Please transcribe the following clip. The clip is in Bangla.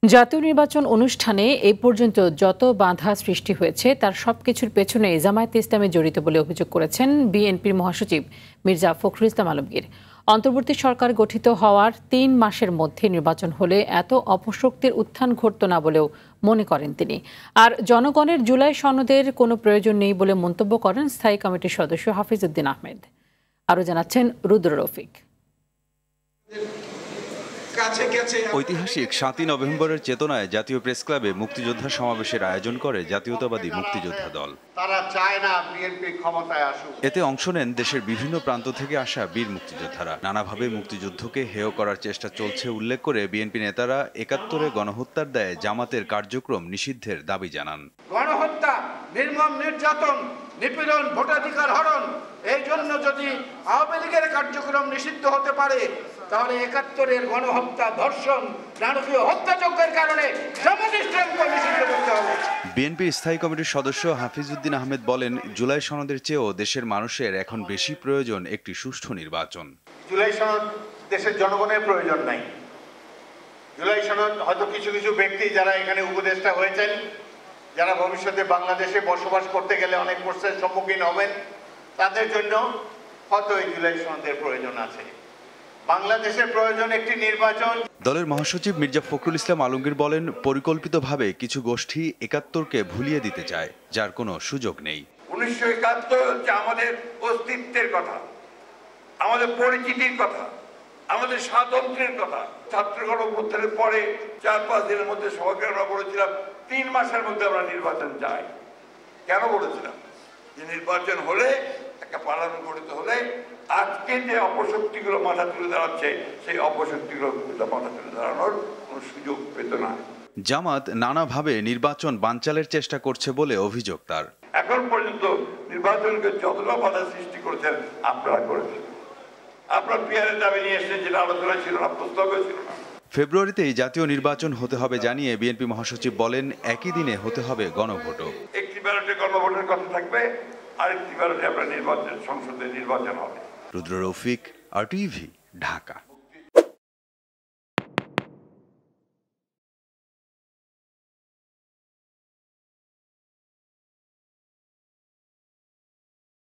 জাতীয় নির্বাচন অনুষ্ঠানে এ পর্যন্ত যত বাধা সৃষ্টি হয়েছে তার সবকিছুর পেছনে জামায়াতে ইসলামী জড়িত বলে অভিযোগ করেছেন বিএনপির মহাসচিব মির্জা ফখরুল ইসলাম আলমগীর। অন্তর্বর্তী সরকার গঠিত হওয়ার ৩ মাসের মধ্যে নির্বাচন হলে এত অপশক্তির উত্থান ঘটত না বলেও মনে করেন তিনি। আর জনগণের জুলাই সনদের কোনো প্রয়োজন নেই বলে মন্তব্য করেন স্থায়ী কমিটির সদস্য হাফিজ উদ্দিন আহমেদ। আরও জানাচ্ছেন রুদ্র রফিক। ঐতিহাসিক ৭ই নভেম্বরের চেতনায় জাতীয় প্রেস ক্লাবে মুক্তিযোদ্ধা সমাবেশের আয়োজন করে জাতীয়তাবাদী মুক্তিযোদ্ধা দল। তারা চায় না বিএনপি ক্ষমতায় আসুক। এতে অংশ নেন দেশের বিভিন্ন প্রান্ত থেকে আসা বীর মুক্তিযোদ্ধারা। নানাভাবে মুক্তিযুদ্ধকে হেয় করার চেষ্টা চলছে উল্লেখ করে বিএনপি নেতারা ৭১-এ গণহত্যার দায়ে জামাতের কার্যক্রম নিষিদ্ধের দাবি জানান। গণহত্যা, নির্মম নির্যাতন, নিপীড়ন, ভোটাধিকার হরণ, এই জন্য যদি আওয়ামী লীগের কার্যক্রম নিষিদ্ধ হতে পারে তাহলে ৭১-এর গণহত্যা, ধর্ষণ, নারকীয় হত্যাযজ্ঞের কারণে জামাত ইসলামকে নিষিদ্ধ করতে হবে। বিএনপির স্থায়ী কমিটির সদস্য হাফিজ উদ্দিন আহমেদ বলেন, জুলাই সনদের চেয়েও দেশের মানুষের এখন বেশি প্রয়োজন একটি সুষ্ঠু নির্বাচন। জুলাই সনদ দেশের জনগণের প্রয়োজন নাই। জুলাই সনদ হয়তো কিছু কিছু ব্যক্তি যারা এখানে উপদেষ্টা হয়েছেন, যারা ভবিষ্যতে বাংলাদেশে বসবাস করতে গেলে অনেক প্রশ্নের সম্মুখীন হবেন, তাদের জন্য হয়তো এই জুলাই সনদের প্রয়োজন আছে। বাংলাদেশের প্রয়োজন একটি নির্বাচন। দলের মহাসচিব মির্জা ফখরুল ইসলাম আলমগীর বলেন, পরিকল্পিতভাবে কিছু গোষ্ঠী ৭১-কে ভুলিয়ে দিতে চায়, যার কোনো সুযোগ নেই। ১৯৭১ হচ্ছে আমাদের অস্তিত্বের কথা, আমাদের পরিচিতির কথা, আমাদের স্বাতন্ত্র্যের কথা। ছাত্র গণঅভ্যুত্থানের পরে ৪-৫ দিনের মধ্যে সবাইকে আমরা বলেছিলাম ৩ মাসের মধ্যে আমরা নির্বাচন চাই। কেন বলেছিলাম? যে নির্বাচন হলে একটা পার্লামেন্ট গঠিত হলে আজকে যে অপশক্তিগুলো মাথা তুলে দাঁড়াচ্ছে সেই অপশক্তিগুলো মাথা তুলে দাঁড়ানোর কোনো সুযোগ পেত না। জামাত নানাভাবে নির্বাচন বানচালের চেষ্টা করছে বলে অভিযোগ তার। এখন পর্যন্ত নির্বাচনকে যতটা বাধা সৃষ্টি করেছেন আপনারা করেছেন। আপনার পিয়ারের দাবি নিয়ে এসেছেন, যেটা আলোচনা ছিল না, প্রস্তাবে ছিল না। ফেব্রুয়ারিতেই জাতীয় নির্বাচন হতে হবে জানিয়ে বিএনপি মহাসচিব বলেন, একই দিনে হতে হবে গণভোটও। একটি ব্যালটে গণভোটের কথা থাকবে, আরেকটি ব্যালটে আপনার সংসদের নির্বাচন হবে। রুদ্র রফিক, RTV, ঢাকা।